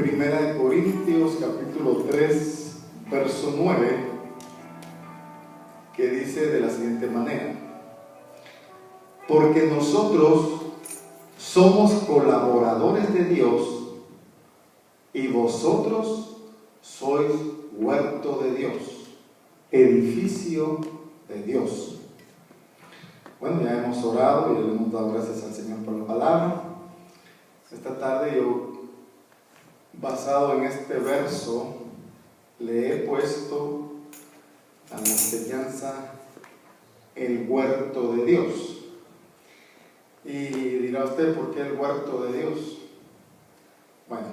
Primera de Corintios, capítulo 3, verso 9, que dice de la siguiente manera: porque nosotros somos colaboradores de Dios y vosotros sois huerto de Dios, edificio de Dios. Bueno, ya hemos orado y le hemos dado gracias al Señor por la palabra. Esta tarde yo, basado en este verso, le he puesto a la enseñanza el huerto de Dios. Y dirá usted, ¿por qué el huerto de Dios? Bueno,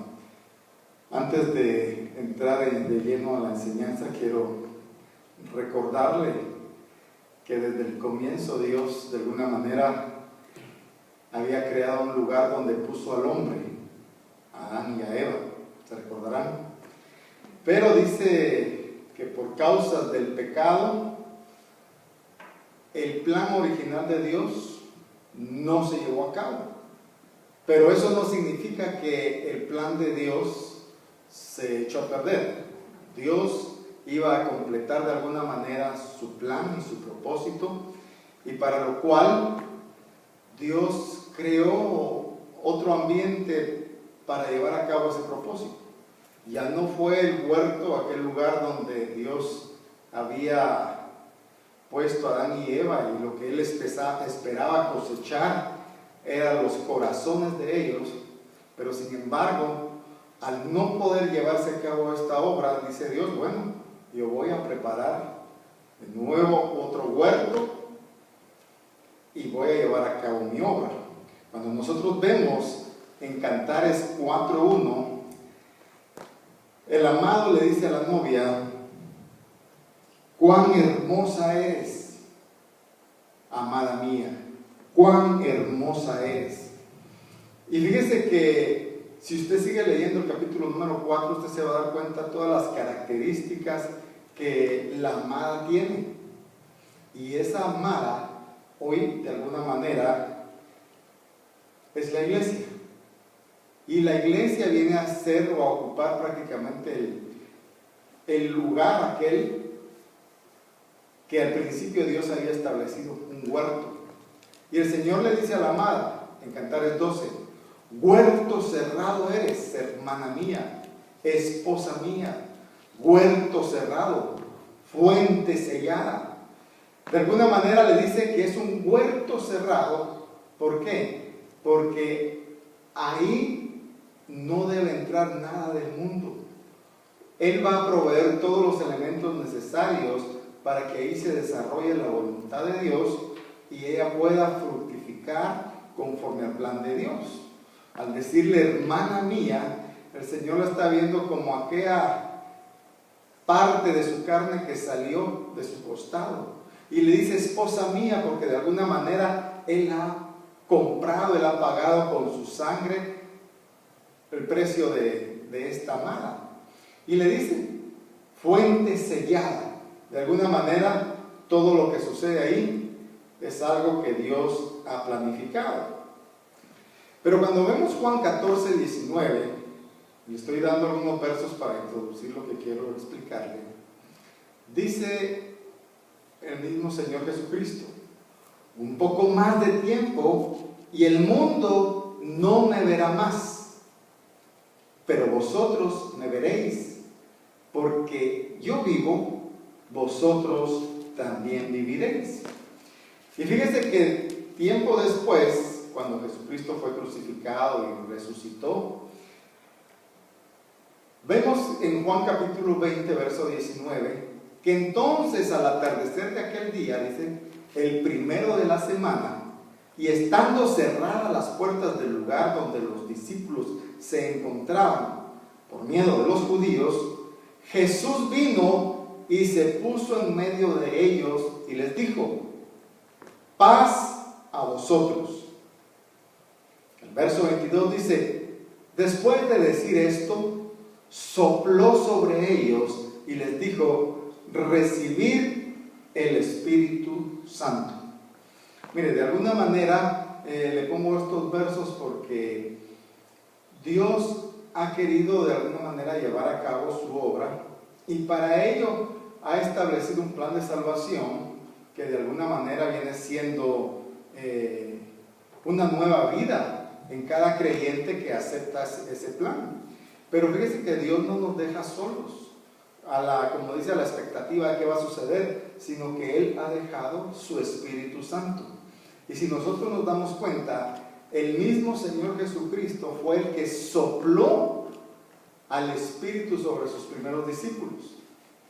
antes de entrar de lleno a la enseñanza, quiero recordarle que desde el comienzo Dios de alguna manera había creado un lugar donde puso al hombre, a Adán y a Eva, se recordarán. Pero dice que por causas del pecado, el plan original de Dios no se llevó a cabo. Pero eso no significa que el plan de Dios se echó a perder. Dios iba a completar de alguna manera su plan y su propósito, y para lo cual Dios creó otro ambiente para llevar a cabo ese propósito. Ya no fue el huerto, aquel lugar donde Dios había puesto a Adán y Eva, y lo que Él esperaba cosechar eran los corazones de ellos. Pero sin embargo, al no poder llevarse a cabo esta obra, dice Dios, bueno, yo voy a preparar de nuevo otro huerto y voy a llevar a cabo mi obra. Cuando nosotros vemos en Cantares 4:1, el amado le dice a la novia: cuán hermosa eres, amada mía, cuán hermosa eres. Y fíjese que si usted sigue leyendo el capítulo número 4, usted se va a dar cuenta de todas las características que la amada tiene. Y esa amada, hoy de alguna manera, es la iglesia. Y la iglesia viene a ser o a ocupar prácticamente el lugar aquel que al principio Dios había establecido, un huerto. Y el Señor le dice a la amada, en Cantares 12, huerto cerrado eres, hermana mía, esposa mía, huerto cerrado, fuente sellada. De alguna manera le dice que es un huerto cerrado. ¿Por qué? Porque ahí no debe entrar nada del mundo. Él va a proveer todos los elementos necesarios para que ahí se desarrolle la voluntad de Dios y ella pueda fructificar conforme al plan de Dios. Al decirle hermana mía, el Señor la está viendo como aquella parte de su carne que salió de su costado. Y le dice esposa mía porque de alguna manera Él ha comprado, Él ha pagado con su sangre el precio de esta amada. Y le dice fuente sellada. De alguna manera todo lo que sucede ahí es algo que Dios ha planificado. Pero cuando vemos Juan 14:19, y estoy dando algunos versos para introducir lo que quiero explicarle, dice el mismo Señor Jesucristo: un poco más de tiempo y el mundo no me verá más, pero vosotros me veréis, porque yo vivo, vosotros también viviréis. Y fíjese que tiempo después, cuando Jesucristo fue crucificado y resucitó, vemos en Juan capítulo 20, verso 19, que entonces al atardecer de aquel día, dice, el primero de la semana, y estando cerradas las puertas del lugar donde los discípulos se encontraban por miedo de los judíos, Jesús vino y se puso en medio de ellos y les dijo: paz a vosotros. El verso 22 dice: después de decir esto, sopló sobre ellos y les dijo: recibid el Espíritu Santo. Mire, de alguna manera le pongo estos versos porque Dios ha querido de alguna manera llevar a cabo su obra y para ello ha establecido un plan de salvación que de alguna manera viene siendo una nueva vida en cada creyente que acepta ese plan. Pero fíjese que Dios no nos deja solos, como dice, a la expectativa de qué va a suceder, sino que Él ha dejado su Espíritu Santo. Y si nosotros nos damos cuenta, el mismo Señor Jesucristo fue el que sopló al Espíritu sobre sus primeros discípulos.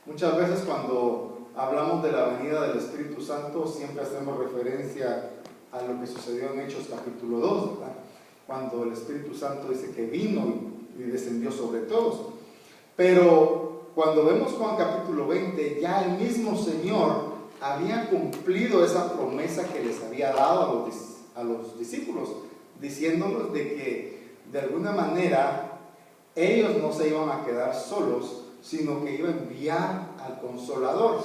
Muchas veces cuando hablamos de la venida del Espíritu Santo, siempre hacemos referencia a lo que sucedió en Hechos capítulo 2, ¿verdad? Cuando el Espíritu Santo dice que vino y descendió sobre todos. Pero cuando vemos Juan capítulo 20, ya el mismo Señor había cumplido esa promesa que les había dado a los discípulos, diciéndoles de que de alguna manera ellos no se iban a quedar solos, sino que iba a enviar al Consolador.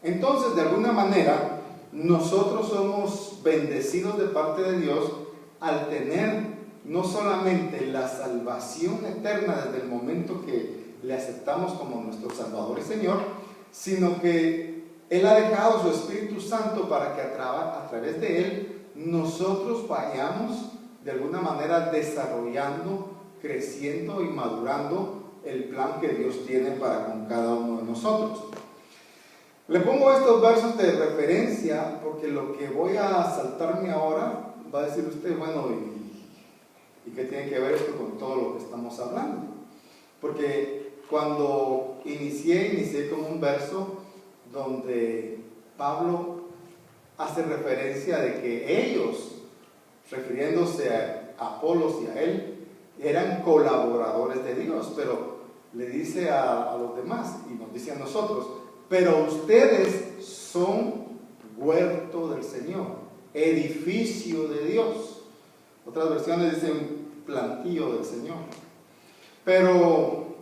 Entonces, de alguna manera, nosotros somos bendecidos de parte de Dios al tener no solamente la salvación eterna desde el momento que le aceptamos como nuestro Salvador y Señor, sino que Él ha dejado su Espíritu Santo para que a través de Él nosotros vayamos de alguna manera desarrollando, creciendo y madurando el plan que Dios tiene para con cada uno de nosotros. Le pongo estos versos de referencia porque lo que voy a saltarme ahora va a decir usted, bueno, ¿y qué tiene que ver esto con todo lo que estamos hablando? Porque cuando inicié con un verso donde Pablo hace referencia de que ellos, refiriéndose a Apolos y a él, eran colaboradores de Dios, pero le dice a los demás y nos dice a nosotros, pero ustedes son huerto del Señor, edificio de Dios. Otras versiones dicen plantío del Señor. Pero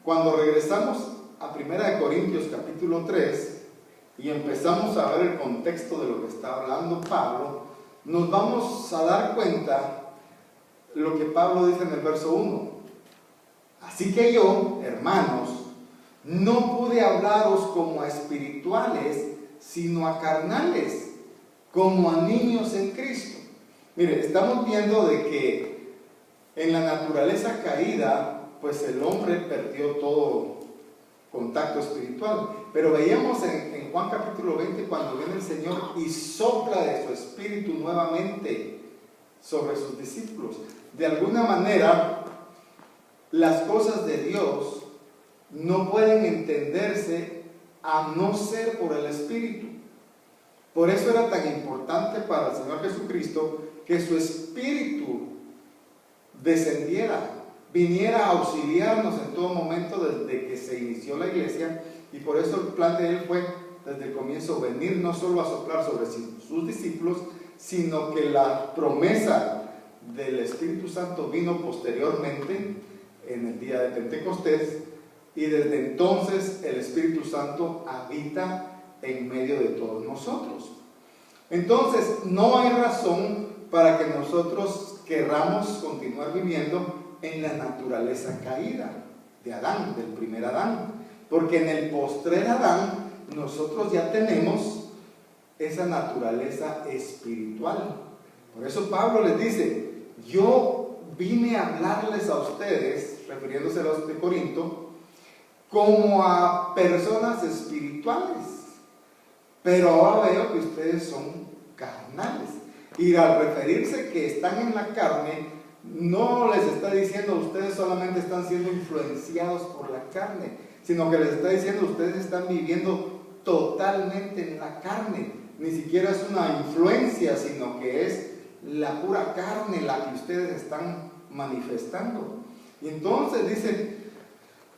cuando regresamos a 1 Corintios capítulo 3 y empezamos a ver el contexto de lo que está hablando Pablo, nos vamos a dar cuenta lo que Pablo dice en el verso 1. Así que yo, hermanos, no pude hablaros como a espirituales, sino a carnales, como a niños en Cristo. Mire, estamos viendo de que en la naturaleza caída, pues el hombre perdió todo contacto espiritual. Pero veíamos en Juan capítulo 20 cuando viene el Señor y sopla de su espíritu nuevamente sobre sus discípulos. De alguna manera, las cosas de Dios no pueden entenderse a no ser por el Espíritu. Por eso era tan importante para el Señor Jesucristo que su Espíritu descendiera, viniera a auxiliarnos en todo momento desde que se inició la iglesia, y por eso el plan de Él fue desde el comienzo venir no solo a soplar sobre sus discípulos, sino que la promesa del Espíritu Santo vino posteriormente en el día de Pentecostés, y desde entonces el Espíritu Santo habita en medio de todos nosotros. Entonces no hay razón para que nosotros querramos continuar viviendo en la naturaleza caída de Adán, del primer Adán, porque en el postrer Adán nosotros ya tenemos esa naturaleza espiritual. Por eso Pablo les dice, yo vine a hablarles a ustedes, refiriéndose a los de Corinto, como a personas espirituales, pero ahora veo que ustedes son carnales. Y al referirse que están en la carne, no les está diciendo ustedes solamente están siendo influenciados por la carne, sino que les está diciendo ustedes están viviendo totalmente en la carne. Ni siquiera es una influencia, sino que es la pura carne la que ustedes están manifestando. Y entonces dice,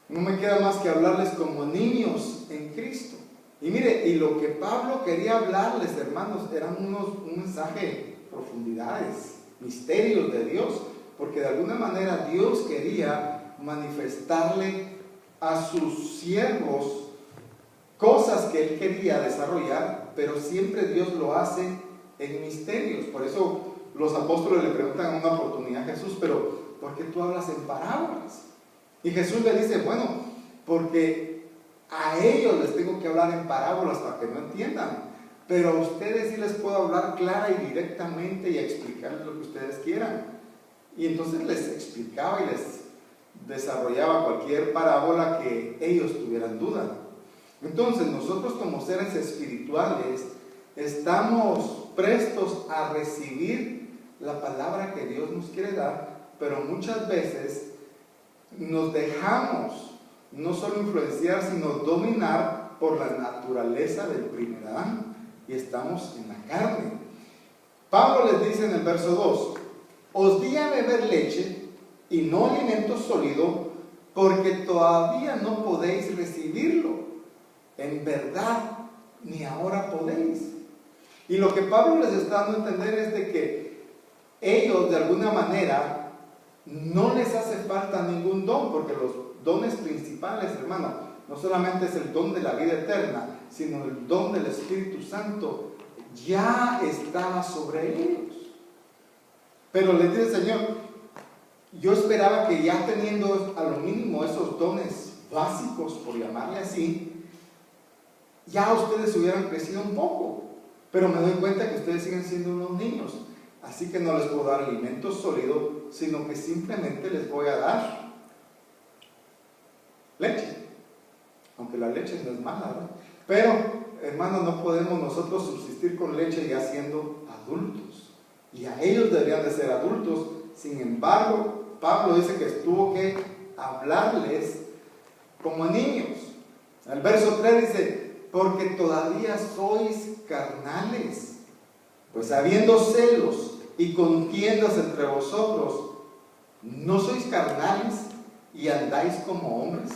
no me queda más que hablarles como niños en Cristo. Y mire, y lo que Pablo quería hablarles, hermanos, eran un mensaje, profundidades, misterios de Dios, porque de alguna manera Dios quería manifestarle a sus siervos cosas que Él quería desarrollar, pero siempre Dios lo hace en misterios. Por eso los apóstoles le preguntan en una oportunidad a Jesús, pero ¿por qué tú hablas en parábolas? Y Jesús le dice, bueno, porque a ellos les tengo que hablar en parábolas para que no entiendan, pero a ustedes sí les puedo hablar clara y directamente y explicarles lo que ustedes quieran. Y entonces les explicaba y les desarrollaba cualquier parábola que ellos tuvieran duda. Entonces nosotros como seres espirituales estamos prestos a recibir la palabra que Dios nos quiere dar, pero muchas veces nos dejamos no solo influenciar, sino dominar por la naturaleza del primer Adán, y estamos en la carne. Pablo les dice en el verso 2, os di a beber leche y no alimento sólido, porque todavía no podéis recibirlo. En verdad, ni ahora podéis. Y lo que Pablo les está dando a entender es de que ellos de alguna manera no les hace falta ningún don, porque los dones principales, hermano, no solamente es el don de la vida eterna, sino el don del Espíritu Santo ya estaba sobre ellos. Pero les dice el Señor, yo esperaba que ya teniendo a lo mínimo esos dones básicos, por llamarle así, ya ustedes hubieran crecido un poco, pero me doy cuenta que ustedes siguen siendo unos niños, así que no les puedo dar alimento sólido, sino que simplemente les voy a dar leche, aunque la leche no es mala, ¿verdad? Pero, hermanos, no podemos nosotros subsistir con leche ya siendo adultos, y a ellos deberían de ser adultos. Sin embargo, Pablo dice que tuvo que hablarles como a niños. El verso 3 dice, porque todavía sois carnales, pues habiendo celos y contiendas entre vosotros, ¿no sois carnales y andáis como hombres?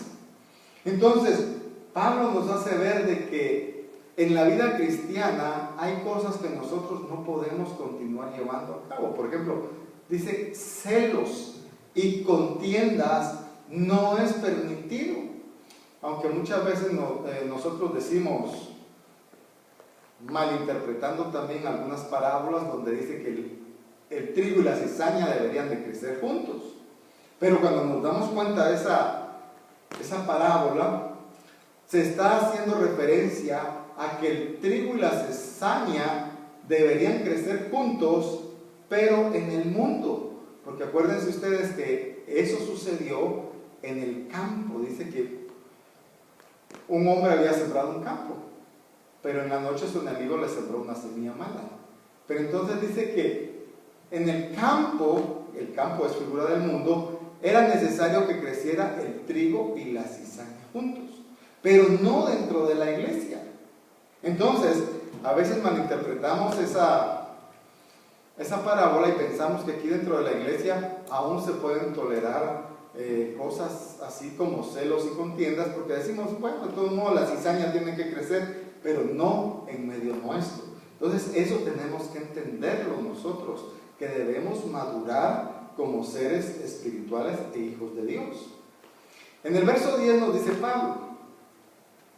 Entonces, Pablo nos hace ver de que en la vida cristiana hay cosas que nosotros no podemos continuar llevando a cabo. Por ejemplo, dice celos y contiendas no es permitido. Aunque muchas veces nosotros decimos, malinterpretando también algunas parábolas donde dice que el trigo y la cizaña deberían de crecer juntos. Pero cuando nos damos cuenta de esa parábola, se está haciendo referencia a que el trigo y la cizaña deberían crecer juntos, pero en el mundo. Porque acuérdense ustedes que eso sucedió en el campo. Dice que un hombre había sembrado un campo, pero en la noche su enemigo le sembró una semilla mala. Pero entonces dice que en el campo es figura del mundo, era necesario que creciera el trigo y la cizaña juntos, pero no dentro de la iglesia. Entonces, a veces malinterpretamos esa parábola y pensamos que aquí dentro de la iglesia aún se pueden tolerar cosas así como celos y contiendas, porque decimos, bueno, de todos modos la cizaña tiene que crecer, pero no en medio nuestro. Entonces eso tenemos que entenderlo nosotros, que debemos madurar como seres espirituales e hijos de Dios. En el verso 10 nos dice Pablo,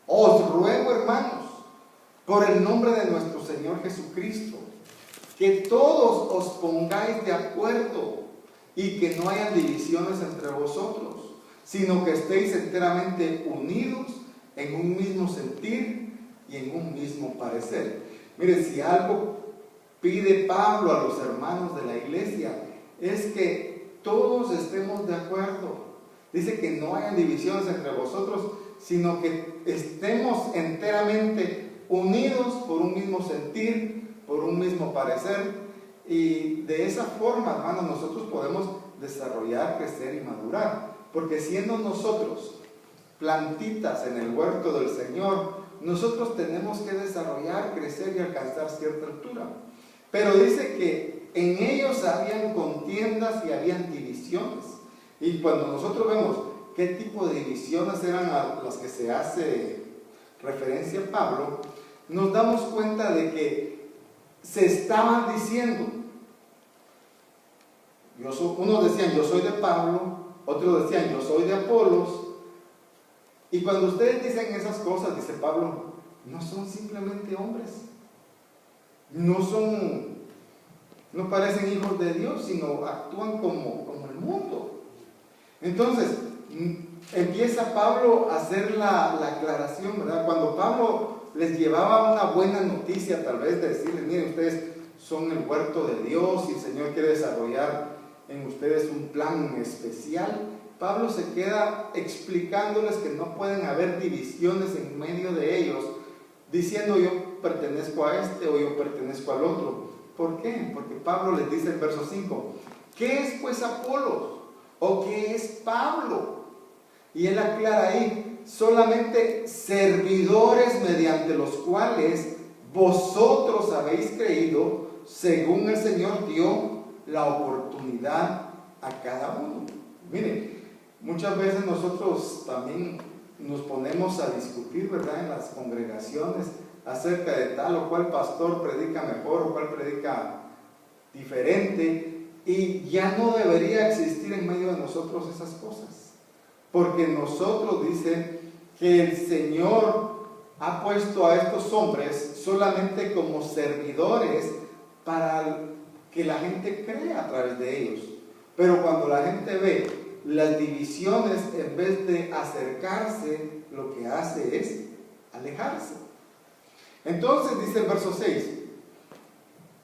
os ruego, hermanos, por el nombre de nuestro Señor Jesucristo, que todos os pongáis de acuerdo y que no hayan divisiones entre vosotros, sino que estéis enteramente unidos en un mismo sentir y en un mismo parecer. Mire, si algo pide Pablo a los hermanos de la iglesia, es que todos estemos de acuerdo. Dice que no hayan divisiones entre vosotros, sino que estemos enteramente unidos por un mismo sentir, por un mismo parecer. Y de esa forma, hermanos, nosotros podemos desarrollar, crecer y madurar. Porque siendo nosotros plantitas en el huerto del Señor, nosotros tenemos que desarrollar, crecer y alcanzar cierta altura. Pero dice que en ellos habían contiendas y habían divisiones. Y cuando nosotros vemos qué tipo de divisiones eran a las que se hace referencia Pablo, nos damos cuenta de que se estaban diciendo, unos decían yo soy de Pablo, otros decían yo soy de Apolos, y cuando ustedes dicen esas cosas, dice Pablo, no son simplemente hombres, no no parecen hijos de Dios, sino actúan como el mundo. Entonces, empieza Pablo a hacer la aclaración, ¿verdad? Cuando Pablo les llevaba una buena noticia, tal vez de decirles, miren, ustedes son el huerto de Dios y el Señor quiere desarrollar en ustedes un plan especial, Pablo se queda explicándoles que no pueden haber divisiones en medio de ellos, diciendo yo pertenezco a este o yo pertenezco al otro. ¿Por qué? Porque Pablo les dice en verso 5, ¿qué es pues Apolos? ¿O qué es Pablo? Y él aclara ahí, solamente servidores mediante los cuales vosotros habéis creído, según el Señor dio la oportunidad a cada uno. Miren, muchas veces nosotros también nos ponemos a discutir, ¿verdad?, en las congregaciones acerca de tal o cual pastor predica mejor o cual predica diferente, y ya no debería existir en medio de nosotros esas cosas, porque nosotros, dice, que el Señor ha puesto a estos hombres solamente como servidores para que la gente crea a través de ellos. Pero cuando la gente ve las divisiones, en vez de acercarse, lo que hace es alejarse. Entonces dice el verso 6,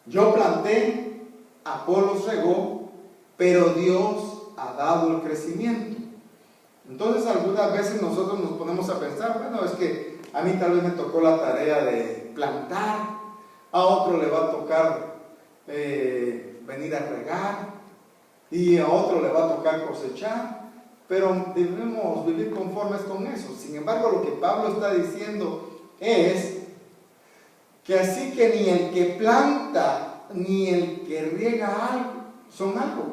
yo planté, Apolos regó, pero Dios ha dado el crecimiento. Entonces algunas veces nosotros nos ponemos a pensar, bueno, es que a mí tal vez me tocó la tarea de plantar, a otro le va a tocar venir a regar, y a otro le va a tocar cosechar, pero debemos vivir conformes con eso. Sin embargo, lo que Pablo está diciendo es que así que ni el que planta ni el que riega algo son algo,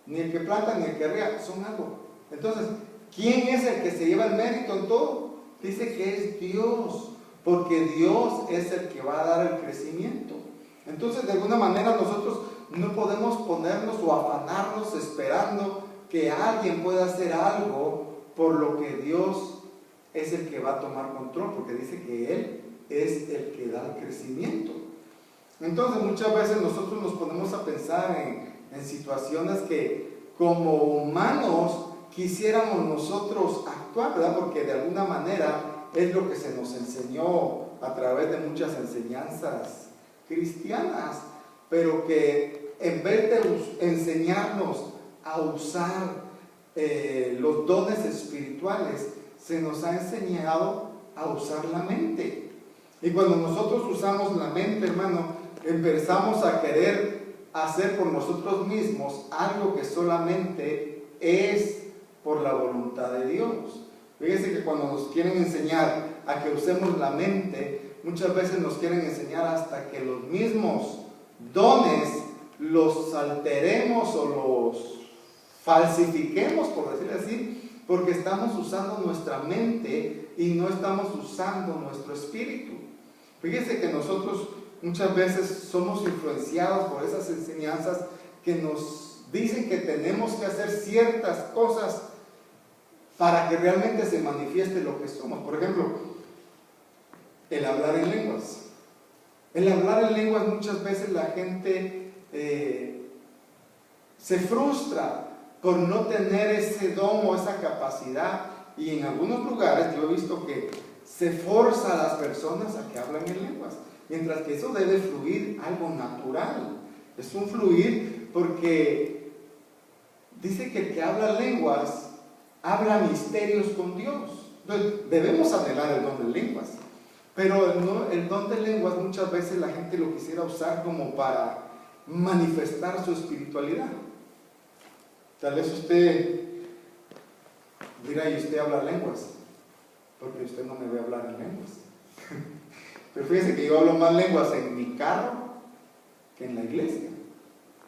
ni el que planta ni el que riega son algo. Entonces, ¿quién es el que se lleva el mérito en todo? Dice que es Dios, porque Dios es el que va a dar el crecimiento. Entonces, de alguna manera nosotros no podemos ponernos o afanarnos esperando que alguien pueda hacer algo, por lo que Dios es el que va a tomar control, porque dice que Él es el que da el crecimiento. Entonces muchas veces nosotros nos ponemos a pensar en situaciones que como humanos quisiéramos nosotros actuar, ¿verdad? Porque de alguna manera es lo que se nos enseñó a través de muchas enseñanzas cristianas, pero que en vez de enseñarnos a usar los dones espirituales, se nos ha enseñado a usar la mente. Y cuando nosotros usamos la mente, hermano, empezamos a querer hacer por nosotros mismos algo que solamente es por la voluntad de Dios. Fíjense que cuando nos quieren enseñar a que usemos la mente, muchas veces nos quieren enseñar hasta que los mismos dones los alteremos o los falsifiquemos, por decirlo así, porque estamos usando nuestra mente y no estamos usando nuestro espíritu. Fíjense que nosotros muchas veces somos influenciados por esas enseñanzas que nos dicen que tenemos que hacer ciertas cosas para que realmente se manifieste lo que somos. Por ejemplo, el hablar en lenguas. El hablar en lenguas, muchas veces la gente se frustra por no tener ese don o esa capacidad, y en algunos lugares yo he visto que se forza a las personas a que hablen en lenguas, mientras que eso debe fluir algo natural. Es un fluir porque dice que el que habla lenguas habla misterios con Dios. Entonces debemos anhelar el don de lenguas, pero el don de lenguas muchas veces la gente lo quisiera usar como para manifestar su espiritualidad. Tal vez usted dirá, y usted habla lenguas, porque usted no me ve hablar en lenguas. Pero fíjese que yo hablo más lenguas en mi carro que en la iglesia,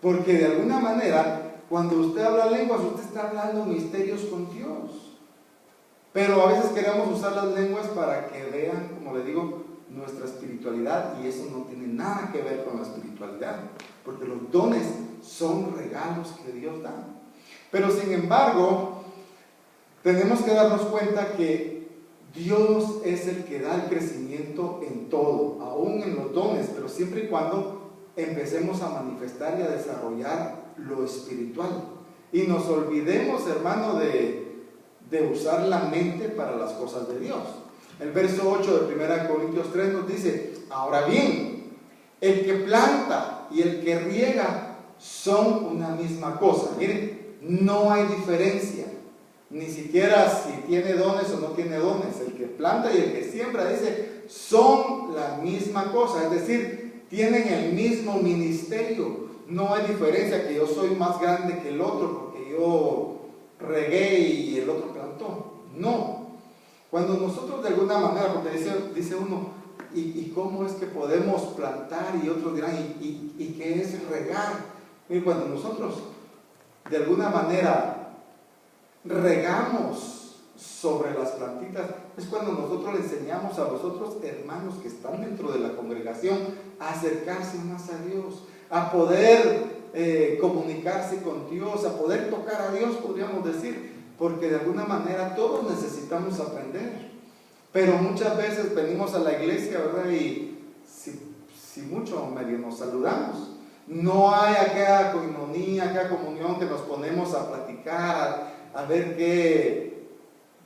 porque de alguna manera cuando usted habla lenguas, usted está hablando misterios con Dios. Pero a veces queremos usar las lenguas para que vean, como le digo, nuestra espiritualidad, y eso no tiene nada que ver con la espiritualidad, porque los dones son regalos que Dios da. Pero sin embargo, tenemos que darnos cuenta que Dios es el que da el crecimiento en todo, aún en los dones, pero siempre y cuando empecemos a manifestar y a desarrollar lo espiritual. Y nos olvidemos, hermano, de usar la mente para las cosas de Dios. El verso 8 de 1 Corintios 3 nos dice: ahora bien, el que planta y el que riega son una misma cosa. Miren, no hay diferencia, ni siquiera si tiene dones o no tiene dones. El que planta y el que siembra, dice, son la misma cosa, es decir, tienen el mismo ministerio. No hay diferencia que yo soy más grande que el otro porque yo regué y el otro plantó. No. Cuando nosotros de alguna manera, porque dice uno, ¿y cómo es que podemos plantar? Y otros dirán, ¿y qué es regar? Y cuando nosotros de alguna manera regamos sobre las plantitas, es cuando nosotros le enseñamos a los otros hermanos que están dentro de la congregación a acercarse más a Dios, a poder comunicarse con Dios, a poder tocar a Dios, podríamos decir, porque de alguna manera todos necesitamos aprender. Pero muchas veces venimos a la iglesia, ¿verdad? Y si mucho medio nos saludamos. No hay aquella coinonía, aquella comunión que nos ponemos a platicar, a ver qué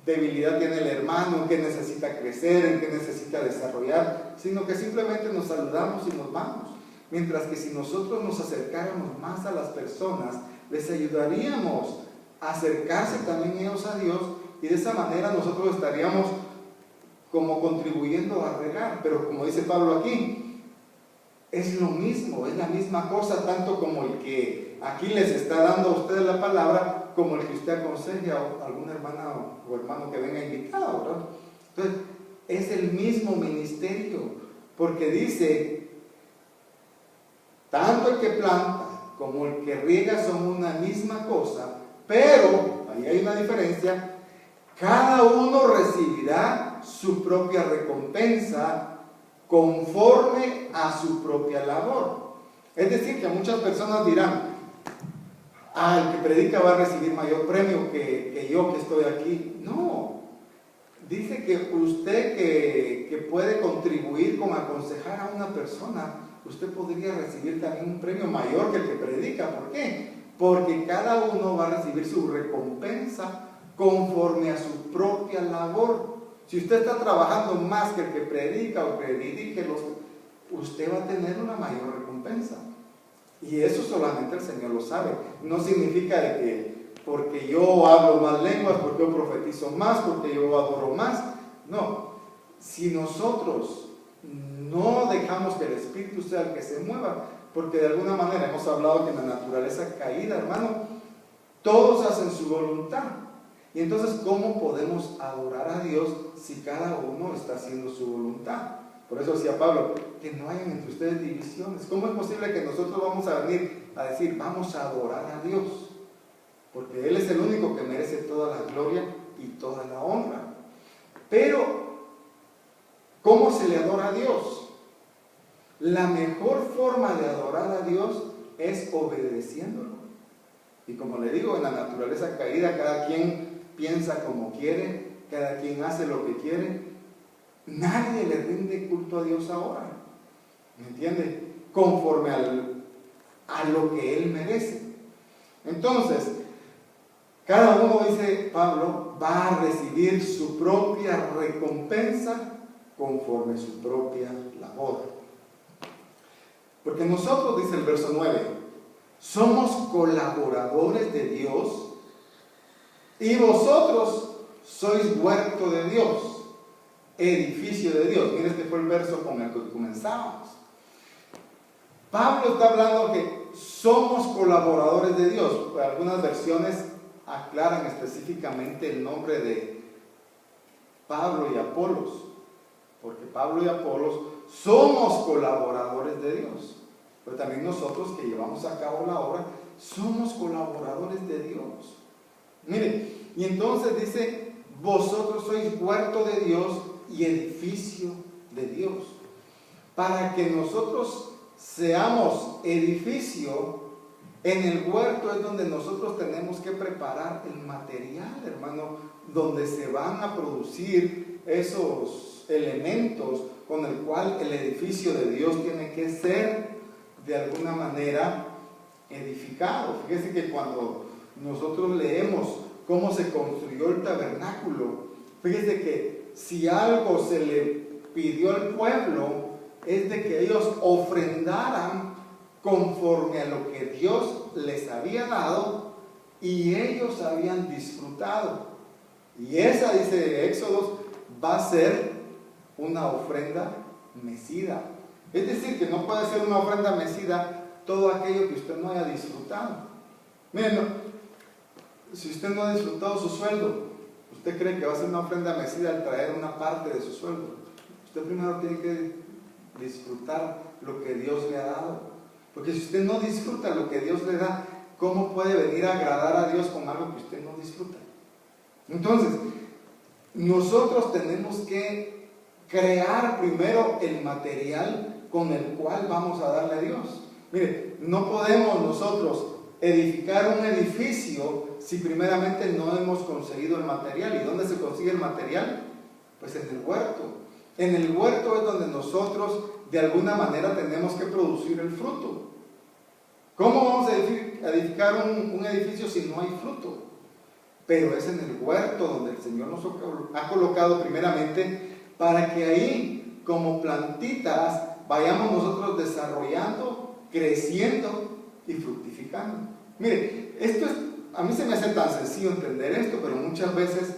debilidad tiene el hermano, en qué necesita crecer, en qué necesita desarrollar, sino que simplemente nos saludamos y nos vamos. Mientras que si nosotros nos acercáramos más a las personas, les ayudaríamos a acercarse también ellos a Dios, y de esa manera nosotros estaríamos como contribuyendo a regar. Pero como dice Pablo aquí, es lo mismo, es la misma cosa, tanto como el que aquí les está dando a ustedes la palabra, como el que usted aconseje a alguna hermana o hermano que venga invitado, ¿verdad? Entonces, es el mismo ministerio, porque dice, tanto el que planta como el que riega son una misma cosa, pero, ahí hay una diferencia, cada uno recibirá su propia recompensa conforme a su propia labor. Es decir, que muchas personas dirán, el que predica va a recibir mayor premio que yo que estoy aquí. No, dice que usted que puede contribuir con aconsejar a una persona, usted podría recibir también un premio mayor que el que predica. ¿Por qué? Porque cada uno va a recibir su recompensa conforme a su propia labor. Si usted está trabajando más que el que predica o que dirige, usted va a tener una mayor recompensa. Y eso solamente el Señor lo sabe. No significa de que porque yo hablo más lenguas, porque yo profetizo más, porque yo adoro más. No. Si nosotros no dejamos que el Espíritu sea el que se mueva, porque de alguna manera hemos hablado que en la naturaleza caída, hermano, todos hacen su voluntad. Y entonces, ¿cómo podemos adorar a Dios si cada uno está haciendo su voluntad? Por eso decía Pablo, que no hayan entre ustedes divisiones. ¿Cómo es posible que nosotros vamos a venir a decir, vamos a adorar a Dios? Porque Él es el único que merece toda la gloria y toda la honra. Pero, ¿cómo se le adora a Dios? La mejor forma de adorar a Dios es obedeciéndolo. Y como le digo, en la naturaleza caída, cada quien piensa como quiere, cada quien hace lo que quiere. Nadie le rinde culto a Dios ahora, ¿me entiende? Conforme a lo que Él merece. Entonces, cada uno, dice Pablo, va a recibir su propia recompensa conforme a su propia labor. Porque nosotros, dice el verso 9, somos colaboradores de Dios y vosotros sois huerto de Dios, edificio de Dios. Mira, este fue el verso con el que comenzamos. Pablo está hablando que somos colaboradores de Dios. Algunas versiones aclaran específicamente el nombre de Pablo y Apolos, porque Pablo y Apolos somos colaboradores de Dios. Pero también nosotros que llevamos a cabo la obra somos colaboradores de Dios. Mire, y entonces dice, vosotros sois huerto de Dios y edificio de Dios. Para que nosotros seamos edificio, en el huerto es donde nosotros tenemos que preparar el material, hermano, donde se van a producir esos elementos con el cual el edificio de Dios tiene que ser de alguna manera edificado. Fíjese que cuando nosotros leemos cómo se construyó el tabernáculo, fíjese que si algo se le pidió al pueblo es de que ellos ofrendaran conforme a lo que Dios les había dado y ellos habían disfrutado. Y esa, dice Éxodo, va a ser una ofrenda mecida. Es decir, que no puede ser una ofrenda mecida todo aquello que usted no haya disfrutado. Miren, si usted no ha disfrutado su sueldo, usted cree que va a ser una ofrenda mecida al traer una parte de su sueldo. Usted primero tiene que disfrutar lo que Dios le ha dado. Porque si usted no disfruta lo que Dios le da, ¿cómo puede venir a agradar a Dios con algo que usted no disfruta? Entonces, nosotros tenemos que crear primero el material con el cual vamos a darle a Dios. Mire, no podemos nosotros edificar un edificio si primeramente no hemos conseguido el material. ¿Y dónde se consigue el material? Pues en el huerto. En el huerto es donde nosotros de alguna manera tenemos que producir el fruto. ¿Cómo vamos a edificar un edificio si no hay fruto? Pero es en el huerto donde el Señor nos ha colocado primeramente para que ahí, como plantitas, vayamos nosotros desarrollando, creciendo y fructificando. Mire, a mí se me hace tan sencillo entender esto, pero muchas veces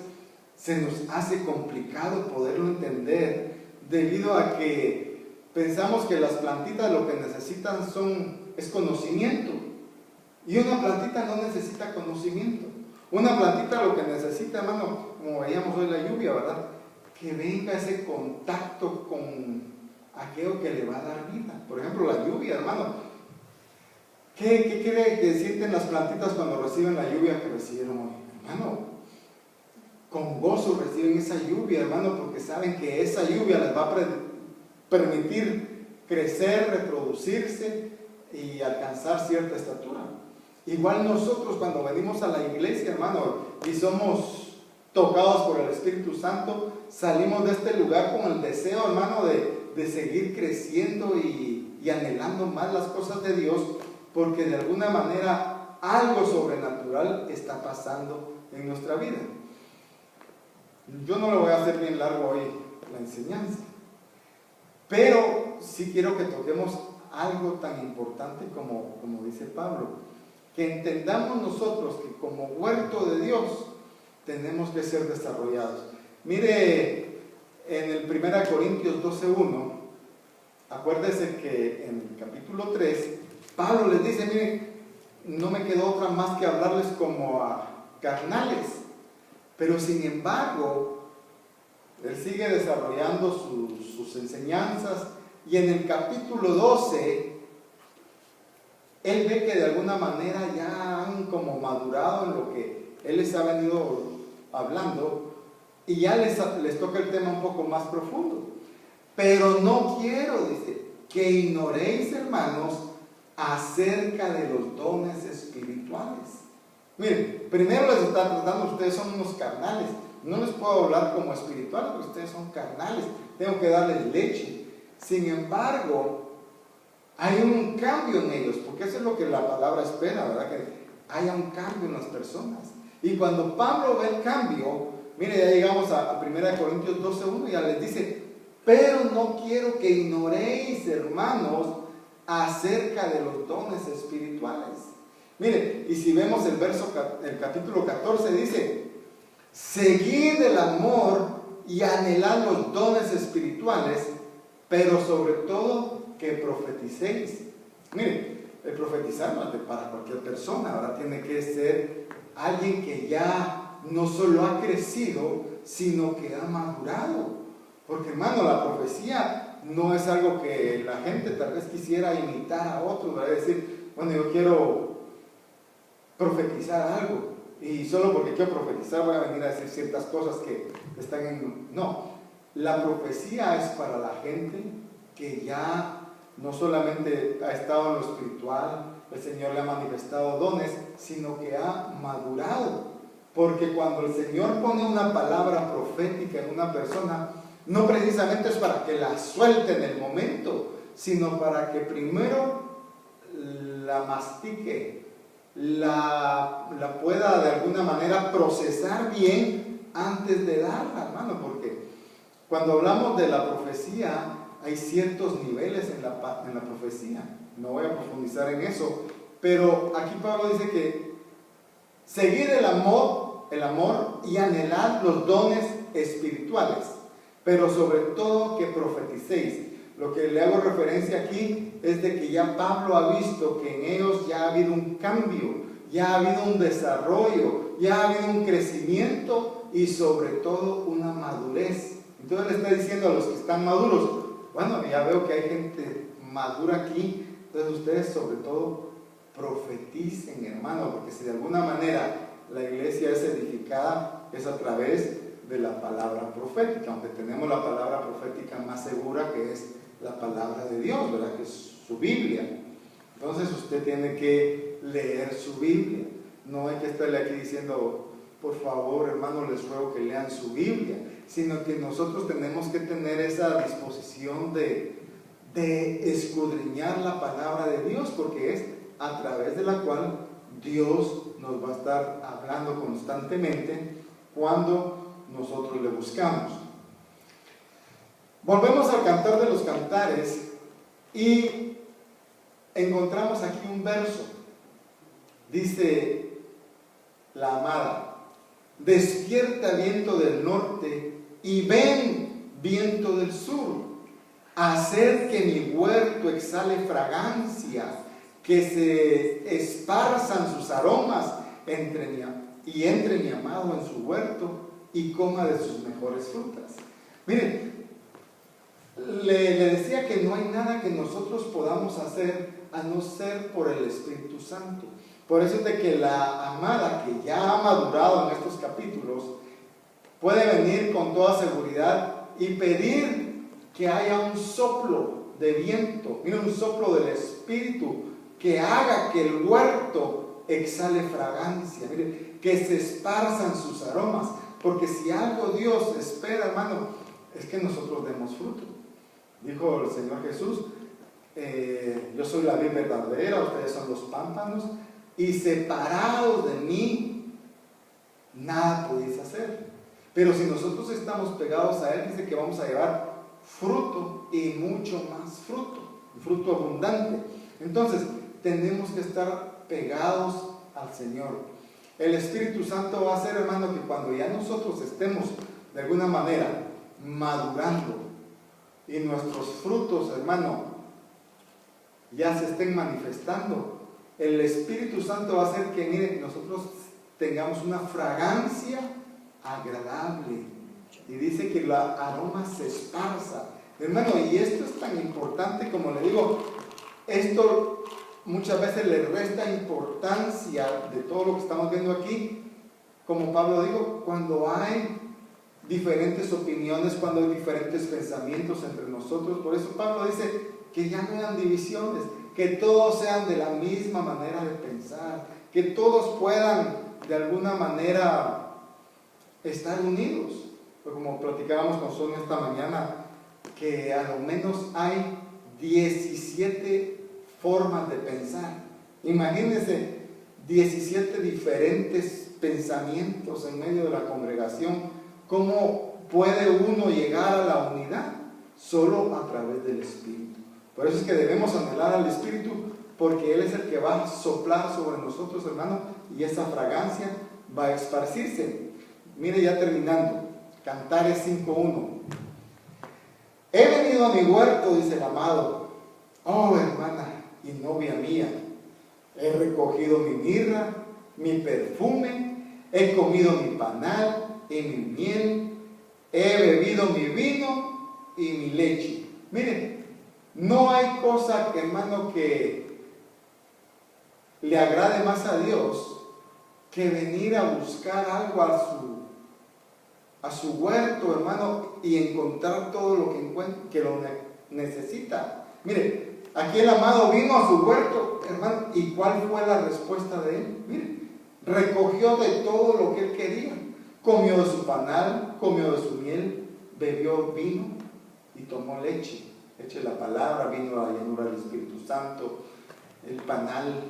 se nos hace complicado poderlo entender debido a que pensamos que las plantitas lo que necesitan es conocimiento. Y una plantita no necesita conocimiento. Una plantita lo que necesita, hermano, como veíamos hoy la lluvia, ¿verdad? Que venga ese contacto con aquello que le va a dar vida. Por ejemplo, la lluvia, hermano. ¿Qué quiere que sienten las plantitas cuando reciben la lluvia que recibieron hoy? Hermano, con gozo reciben esa lluvia, hermano, porque saben que esa lluvia les va a permitir crecer, reproducirse y alcanzar cierta estatura. Igual nosotros cuando venimos a la iglesia, hermano, y somos tocados por el Espíritu Santo, salimos de este lugar con el deseo, hermano, de seguir creciendo y anhelando más las cosas de Dios, porque de alguna manera algo sobrenatural está pasando en nuestra vida. Yo no lo voy a hacer bien largo hoy la enseñanza, pero sí quiero que toquemos algo tan importante como dice Pablo, que entendamos nosotros que como huerto de Dios tenemos que ser desarrollados. Mire, en el 1 Corintios 12:1, acuérdese que en el capítulo 3, Pablo les dice, miren, no me quedó otra más que hablarles como a carnales, pero sin embargo, él sigue desarrollando sus enseñanzas, y en el capítulo 12, él ve que de alguna manera ya han como madurado en lo que él les ha venido hablando, y ya les toca el tema un poco más profundo. Pero no quiero, dice, que ignoréis, hermanos, acerca de los dones espirituales. Miren, primero les está tratando, ustedes son unos carnales. No les puedo hablar como espirituales porque ustedes son carnales. Tengo que darles leche. Sin embargo, hay un cambio en ellos, porque eso es lo que la palabra espera, ¿verdad? Que haya un cambio en las personas. Y cuando Pablo ve el cambio, mire, ya llegamos a 1 Corintios 12:1, y ya les dice, pero no quiero que ignoréis, hermanos, acerca de los dones espirituales. Mire, y si vemos el capítulo 14 dice, seguid el amor y anhelad los dones espirituales, pero sobre todo que profeticéis. Mire, el profetizar no es para cualquier persona, ahora tiene que ser alguien que ya no solo ha crecido, sino que ha madurado. Porque, hermano, la profecía no es algo que la gente tal vez quisiera imitar a otros, ¿verdad? Decir, bueno, yo quiero profetizar algo, y solo porque quiero profetizar voy a venir a decir ciertas cosas que están en... No, la profecía es para la gente que ya no solamente ha estado en lo espiritual, el Señor le ha manifestado dones, sino que ha madurado. Porque cuando el Señor pone una palabra profética en una persona, no precisamente es para que la suelte en el momento, sino para que primero la mastique, la pueda de alguna manera procesar bien antes de darla, hermano, porque cuando hablamos de la profecía hay ciertos niveles en la profecía. No voy a profundizar en eso, pero aquí Pablo dice que seguid el amor y anhelad los dones espirituales, pero sobre todo que profeticéis. Lo que le hago referencia aquí es de que ya Pablo ha visto que en ellos ya ha habido un cambio, ya ha habido un desarrollo, ya ha habido un crecimiento y sobre todo una madurez. Entonces le está diciendo a los que están maduros, bueno, ya veo que hay gente madura aquí, entonces ustedes sobre todo profeticen, hermano, porque si de alguna manera la iglesia es edificada es a través de la palabra profética, aunque tenemos la palabra profética más segura, que es la palabra de Dios, ¿verdad? Que es su Biblia. Entonces usted tiene que leer su Biblia. No hay que estarle aquí diciendo, por favor, hermano, les ruego que lean su Biblia, sino que nosotros tenemos que tener esa disposición de escudriñar la palabra de Dios, porque es a través de la cual Dios nos va a estar hablando constantemente cuando nosotros le buscamos. Volvemos al Cantar de los Cantares y encontramos aquí un verso. Dice la amada: despierta, viento del norte, y ven, viento del sur, hacer que mi huerto exhale fragancia, que se esparzan sus aromas entre mi amado en su huerto y coma de sus mejores frutas. Miren, le decía que no hay nada que nosotros podamos hacer a no ser por el Espíritu Santo. Por eso es de que la amada, que ya ha madurado en estos capítulos, puede venir con toda seguridad y pedir que haya un soplo de viento, mira, un soplo del Espíritu, que haga que el huerto exhale fragancia, mire, que se esparzan sus aromas, porque si algo Dios espera, hermano, es que nosotros demos fruto. Dijo el Señor Jesús, yo soy la vid verdadera, ustedes son los pámpanos, y separados de mí, nada podéis hacer. Pero si nosotros estamos pegados a Él, dice que vamos a llevar fruto y mucho más fruto, fruto abundante. Entonces, tenemos que estar pegados al Señor. El Espíritu Santo va a hacer, hermano, que cuando ya nosotros estemos de alguna manera madurando y nuestros frutos, hermano, ya se estén manifestando, el Espíritu Santo va a hacer que, miren, nosotros tengamos una fragancia agradable. Y dice que el aroma se esparza. Hermano, y esto es tan importante, como le digo, esto muchas veces le resta importancia de todo lo que estamos viendo aquí. Como Pablo dijo, cuando hay diferentes opiniones, cuando hay diferentes pensamientos entre nosotros, por eso Pablo dice que ya no hayan divisiones, que todos sean de la misma manera de pensar, que todos puedan de alguna manera estar unidos. Pues como platicábamos con Sonia esta mañana, que a lo menos hay 17 formas de pensar. Imagínense 17 diferentes pensamientos en medio de la congregación. ¿Cómo puede uno llegar a la unidad? Solo a través del Espíritu. Por eso es que debemos anhelar al Espíritu, porque Él es el que va a soplar sobre nosotros, hermano, y esa fragancia va a esparcirse. Mire, ya terminando, Cantares 5:1. He venido a mi huerto, dice el amado, oh hermana y novia mía, he recogido mi mirra, mi perfume, he comido mi panal y mi miel, he bebido mi vino y mi leche. Miren, no hay cosa, hermano, que le agrade más a Dios que venir a buscar algo a su huerto, hermano, y encontrar todo lo que lo necesita. Mire, aquí el amado vino a su huerto, hermano, ¿y cuál fue la respuesta de él? Mire, recogió de todo lo que él quería. Comió de su panal, comió de su miel, bebió vino y tomó leche. Leche de la palabra, vino a la llenura del Espíritu Santo. el panal,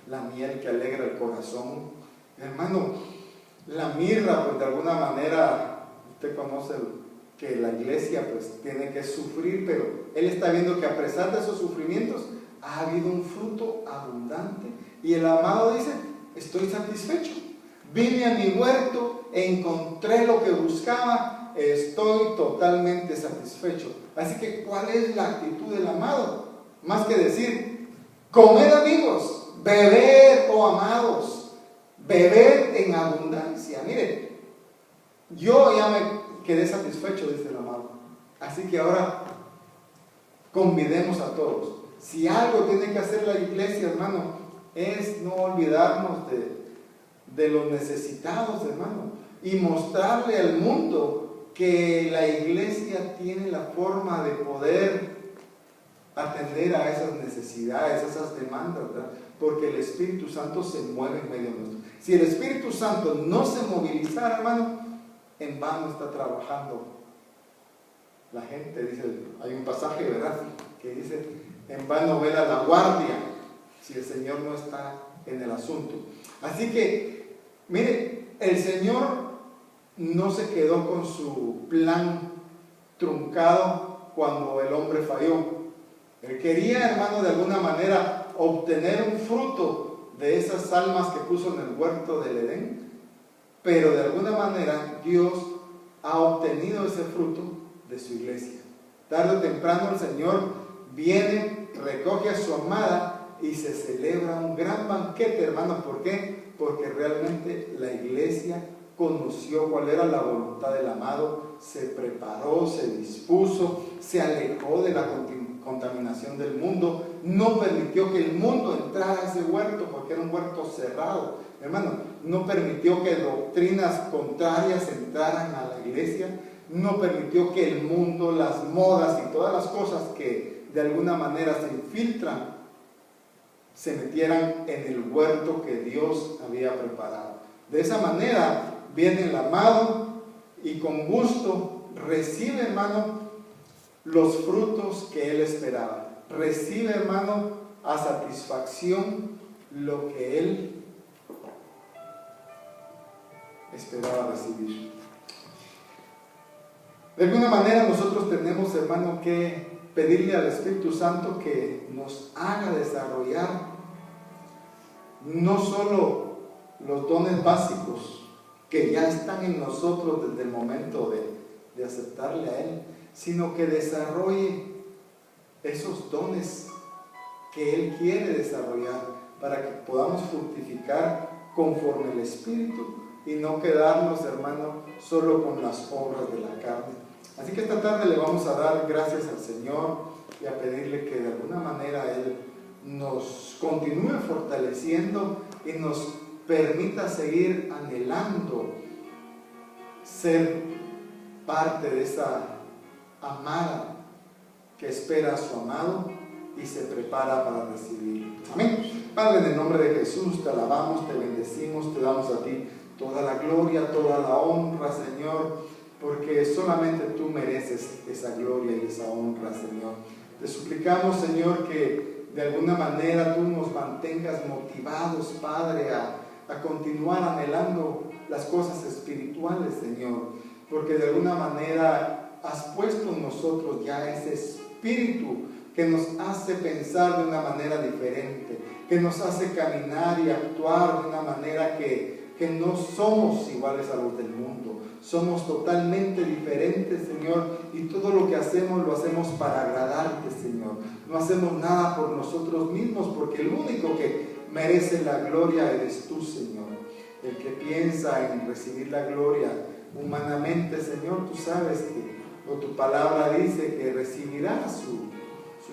la miel que alegra el corazón. Hermano, la mirra, pues de alguna manera, usted conoce que la iglesia pues tiene que sufrir, pero él está viendo que a pesar de esos sufrimientos ha habido un fruto abundante. Y el amado dice, estoy satisfecho. Vine a mi huerto, encontré lo que buscaba, estoy totalmente satisfecho. Así que, ¿cuál es la actitud del amado? Más que decir, comed amigos, bebed, oh amados, bebed en abundancia. Miren, yo ya me quedé satisfecho, dice el amado. Así que ahora convidemos a todos. Si algo tiene que hacer la iglesia, hermano, es no olvidarnos de los necesitados, hermano, y mostrarle al mundo que la iglesia tiene la forma de poder atender a esas necesidades, a esas demandas, ¿verdad? Porque el Espíritu Santo se mueve en medio nuestro. Si el Espíritu Santo no se movilizara, hermano, en vano está trabajando la gente. Dice, hay un pasaje, ¿verdad?, que dice, en vano vela la guardia si el Señor no está en el asunto. Así que, mire, el Señor no se quedó con su plan truncado cuando el hombre falló. Él quería, hermano, de alguna manera obtener un fruto de esas almas que puso en el huerto del Edén, pero de alguna manera Dios ha obtenido ese fruto de su iglesia. Tarde o temprano el Señor viene, recoge a su amada y se celebra un gran banquete, hermano. ¿Por qué? Porque realmente la iglesia conoció cuál era la voluntad del amado, se preparó, se dispuso, se alejó de la contaminación del mundo, no permitió que el mundo entrara a ese huerto, porque era un huerto cerrado, hermano. No permitió que doctrinas contrarias entraran a la iglesia, no permitió que el mundo, las modas y todas las cosas que de alguna manera se infiltran se metieran en el huerto que Dios había preparado. De esa manera viene el amado y con gusto recibe, hermano, los frutos que él esperaba. Recibe, hermano, a satisfacción lo que él esperaba recibir. De alguna manera nosotros tenemos, hermano, que pedirle al Espíritu Santo que nos haga desarrollar no solo los dones básicos que ya están en nosotros desde el momento de aceptarle a Él, sino que desarrolle esos dones que Él quiere desarrollar para que podamos fructificar conforme el Espíritu y no quedarnos, hermano, solo con las obras de la carne. Así que esta tarde le vamos a dar gracias al Señor y a pedirle que de alguna manera Él nos continúe fortaleciendo y nos permita seguir anhelando ser parte de esa amada que espera a su amado y se prepara para recibirlo. Amén. Padre, en el nombre de Jesús te alabamos, te bendecimos, te damos a ti toda la gloria, toda la honra, Señor, porque solamente tú mereces esa gloria y esa honra, Señor. Te suplicamos, Señor, que de alguna manera tú nos mantengas motivados, Padre, a continuar anhelando las cosas espirituales, Señor, porque de alguna manera has puesto en nosotros ya ese espíritu que nos hace pensar de una manera diferente, que nos hace caminar y actuar de una manera que no somos iguales a los del mundo. Somos totalmente diferentes, Señor, y todo lo que hacemos lo hacemos para agradarte, Señor. No hacemos nada por nosotros mismos, porque el único que merece la gloria eres tú, Señor. El que piensa en recibir la gloria humanamente, Señor, tú sabes que, o tu palabra dice que recibirá su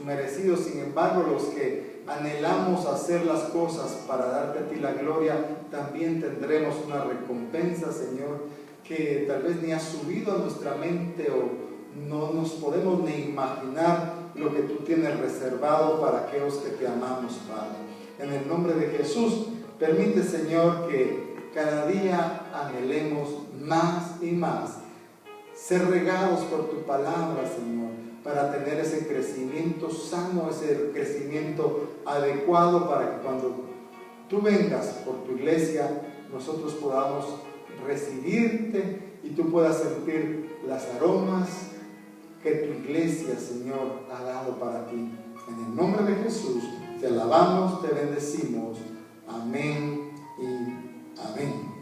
merecido. Sin embargo, los que anhelamos hacer las cosas para darte a ti la gloria, también tendremos una recompensa, Señor, que tal vez ni ha subido a nuestra mente o no nos podemos ni imaginar lo que tú tienes reservado para aquellos que te amamos, Padre. En el nombre de Jesús, permite, Señor, que cada día anhelemos más y más ser regados por tu palabra, Señor, para tener ese crecimiento sano, ese crecimiento adecuado, para que cuando tú vengas por tu iglesia, nosotros podamos recibirte y tú puedas sentir las aromas que tu iglesia, Señor, ha dado para ti. En el nombre de Jesús, te alabamos, te bendecimos. Amén y amén.